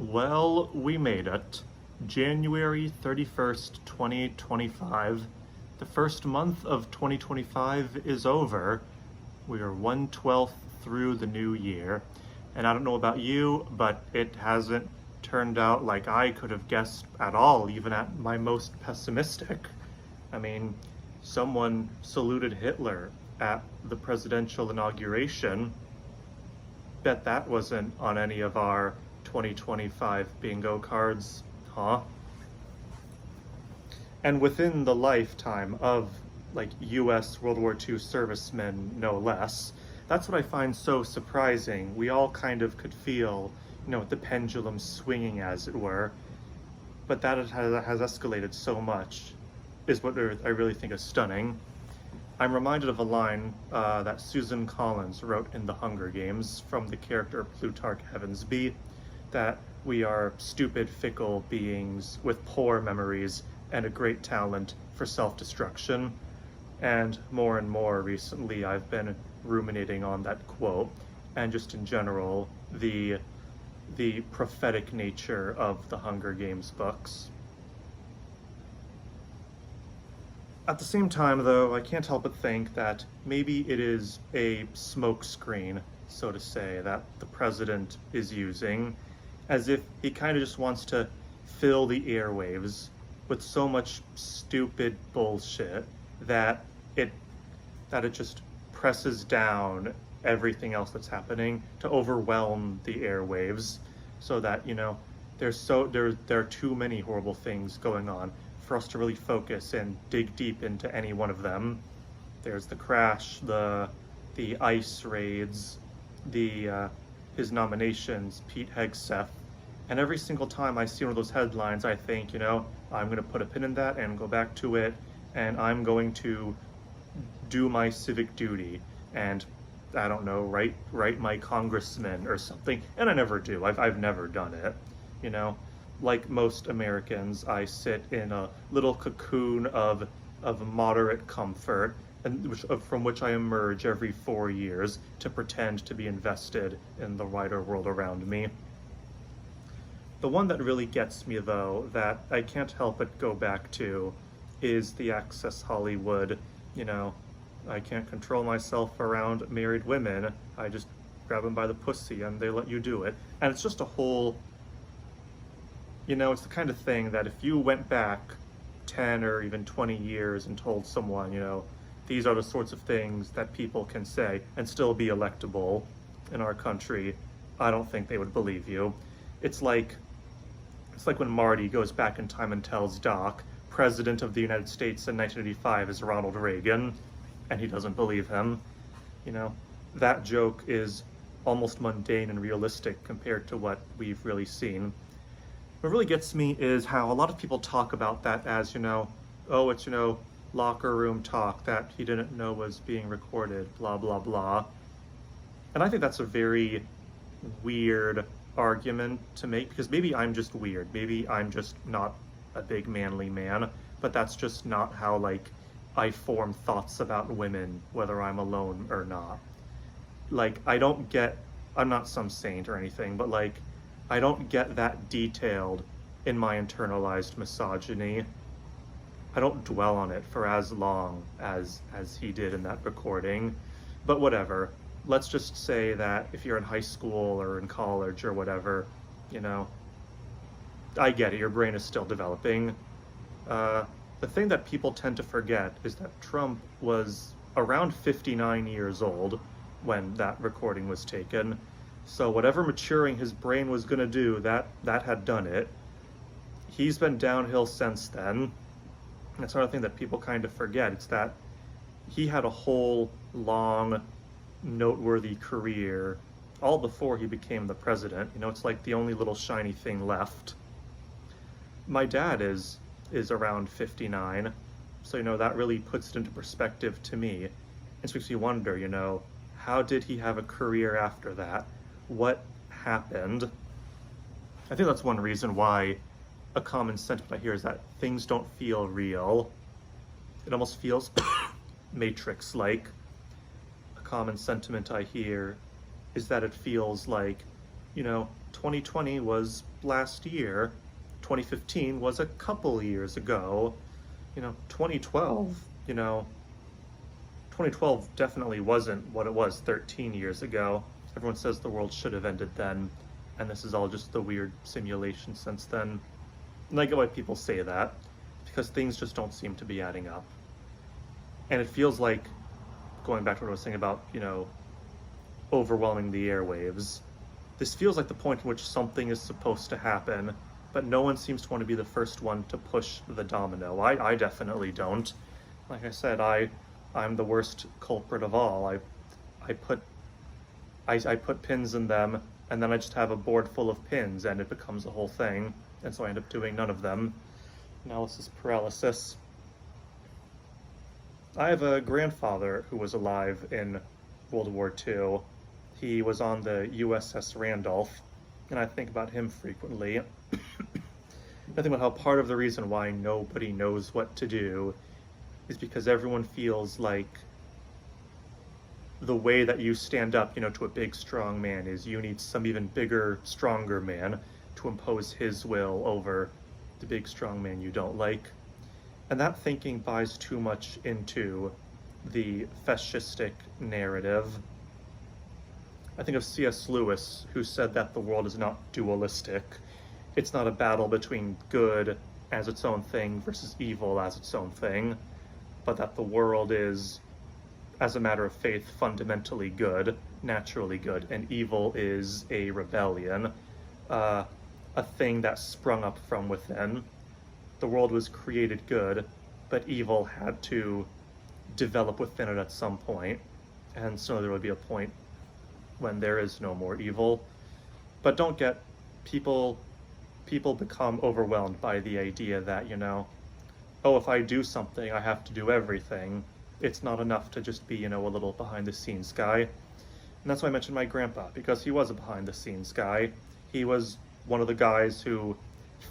Well, we made it. January 31st, 2025. The first month of 2025 is over. We are 1/12 through the new year. And I don't know about you, but it hasn't turned out like I could have guessed at all, even at my most pessimistic. I mean, someone saluted Hitler at the presidential inauguration. Bet that wasn't on any of our 2025 bingo cards, huh? And within the lifetime of like US World War II servicemen, no less, that's what I find so surprising. We all kind of could feel, the pendulum swinging, as it were, but that has escalated so much, is what I really think is stunning. I'm reminded of a line that Susan Collins wrote in The Hunger Games from the character Plutarch Heavensbee, that we are stupid, fickle beings with poor memories and a great talent for self-destruction. And more recently, I've been ruminating on that quote, and just in general, the prophetic nature of the Hunger Games books. At the same time, though, I can't help but think that maybe it is a smokescreen, so to say, that the president is using, as if he kind of just wants to fill the airwaves with so much stupid bullshit that it just presses down everything else that's happening to overwhelm the airwaves, so that there are too many horrible things going on for us to really focus and dig deep into any one of them. There's the crash, the ICE raids, his nominations, Pete Hegseth, and every single time I see one of those headlines, I think, I'm going to put a pin in that and go back to it, and I'm going to do my civic duty, and I don't know, write my congressman or something, and I never do. I've never done it, Like most Americans, I sit in a little cocoon of moderate comfort, and from which I emerge every 4 years to pretend to be invested in the wider world around me. The one that really gets me, though, that I can't help but go back to, is the Access Hollywood, I can't control myself around married women. I just grab them by the pussy and they let you do it. And it's just a whole, it's the kind of thing that if you went back 10 or even 20 years and told someone, these are the sorts of things that people can say and still be electable in our country, I don't think they would believe you. It's like when Marty goes back in time and tells Doc, President of the United States in 1985 is Ronald Reagan, and he doesn't believe him. That joke is almost mundane and realistic compared to what we've really seen. What really gets me is how a lot of people talk about that as, oh, it's, locker room talk that he didn't know was being recorded, blah, blah, blah. And I think that's a very weird argument to make, because maybe I'm just weird. Maybe I'm just not a big manly man, but that's just not how, I form thoughts about women, whether I'm alone or not. I'm not some saint or anything, but I don't get that detailed in my internalized misogyny. I don't dwell on it for as long as he did in that recording, but whatever. Let's just say that if you're in high school or in college or whatever, I get it, your brain is still developing. The thing that people tend to forget is that Trump was around 59 years old when that recording was taken. So whatever maturing his brain was going to do, that had done it. He's been downhill since then. That's another thing that people kind of forget. It's that he had a whole long, noteworthy career all before he became the president. It's like the only little shiny thing left. My dad is around 59, so that really puts it into perspective to me. It makes me wonder, how did he have a career after that? What happened? I think that's one reason why a common sentiment I hear is that things don't feel real. It almost feels Matrix-like. A common sentiment I hear is that it feels like, 2020 was last year. 2015 was a couple years ago. 2012, 2012 definitely wasn't what it was 13 years ago. Everyone says the world should have ended then, and this is all just the weird simulation since then. And I get why people say that, because things just don't seem to be adding up. And it feels like, going back to what I was saying about, overwhelming the airwaves, this feels like the point in which something is supposed to happen, but no one seems to want to be the first one to push the domino. I definitely don't. Like I said, I'm the worst culprit of all. I put pins in them, and then I just have a board full of pins, and it becomes a whole thing, and so I end up doing none of them. Analysis paralysis. I have a grandfather who was alive in World War II. He was on the USS Randolph, and I think about him frequently. I think about how part of the reason why nobody knows what to do is because everyone feels like the way that you stand up, to a big, strong man is you need some even bigger, stronger man to impose his will over the big, strong man you don't like. And that thinking buys too much into the fascistic narrative. I think of C.S. Lewis, who said that the world is not dualistic. It's not a battle between good as its own thing versus evil as its own thing, but that the world is, as a matter of faith, fundamentally good, naturally good, and evil is a rebellion, a thing that sprung up from within. The world was created good, but evil had to develop within it at some point, and so there would be a point when there is no more evil. But don't get people become overwhelmed by the idea that, oh, if I do something, I have to do everything. It's not enough to just be, a little behind-the-scenes guy. And that's why I mentioned my grandpa, because he was a behind-the-scenes guy. He was one of the guys who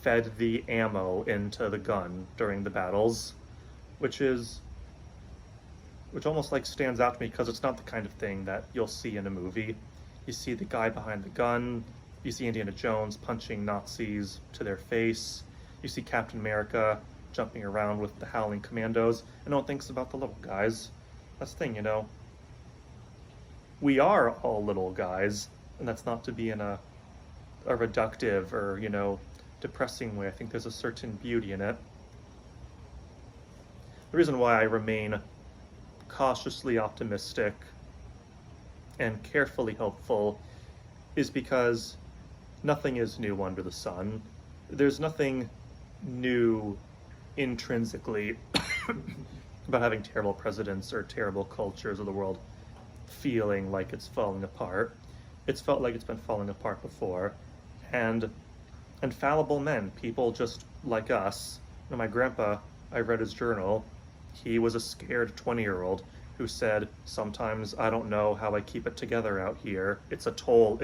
fed the ammo into the gun during the battles, which almost like stands out to me because it's not the kind of thing that you'll see in a movie. You see the guy behind the gun, you see Indiana Jones punching Nazis to their face, you see Captain America jumping around with the Howling Commandos, and no one thinks about the little guys. That's the thing, we are all little guys, and that's not to be in a reductive or, depressing way. I think there's a certain beauty in it. The reason why I remain cautiously optimistic and carefully hopeful is because nothing is new under the sun. There's nothing new intrinsically about having terrible presidents or terrible cultures of the world feeling like it's falling apart. It's felt like it's been falling apart before, and fallible men, people just like us. My grandpa, I read his journal. He was a scared 20-year-old who said, sometimes I don't know how I keep it together out here. It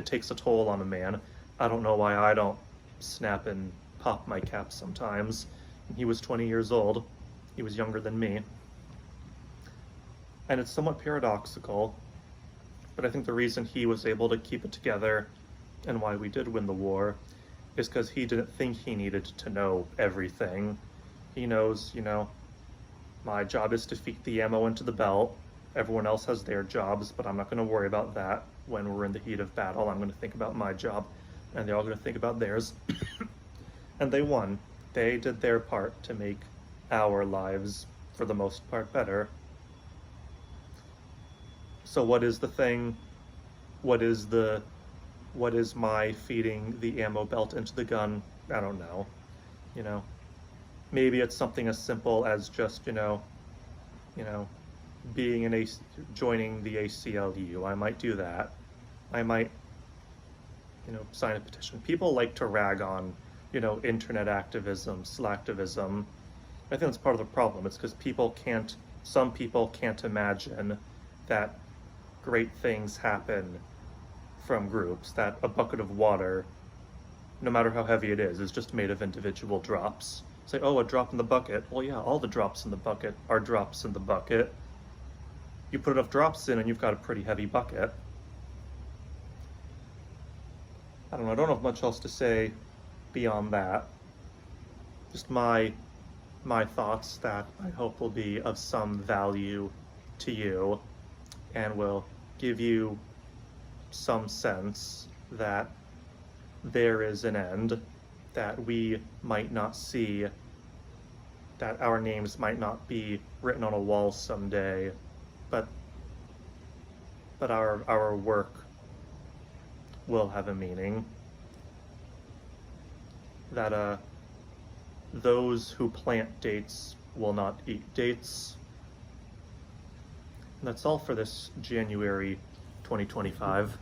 takes a toll on a man. I don't know why I don't snap and pop my cap sometimes. And he was 20 years old. He was younger than me. And it's somewhat paradoxical, but I think the reason he was able to keep it together and why we did win the war is because he didn't think he needed to know everything. He knows, my job is to feed the ammo into the belt. Everyone else has their jobs, but I'm not going to worry about that when we're in the heat of battle. I'm going to think about my job, and they're all going to think about theirs. And they won. They did their part to make our lives, for the most part, better. So what is the thing? What is my feeding the ammo belt into the gun? I don't know. Maybe it's something as simple as just, joining the ACLU. I might do that. I might, sign a petition. People like to rag on, internet activism, slacktivism. I think that's part of the problem. It's because some people can't imagine that great things happen from groups, that a bucket of water, no matter how heavy it is just made of individual drops. Say, oh, a drop in the bucket. Well, yeah, all the drops in the bucket are drops in the bucket. You put enough drops in and you've got a pretty heavy bucket. I don't know, I don't have much else to say beyond that. Just my thoughts that I hope will be of some value to you and will give you some sense that there is an end, that we might not see, that our names might not be written on a wall someday, but our work will have a meaning. That those who plant dates will not eat dates. And that's all for this January 2025.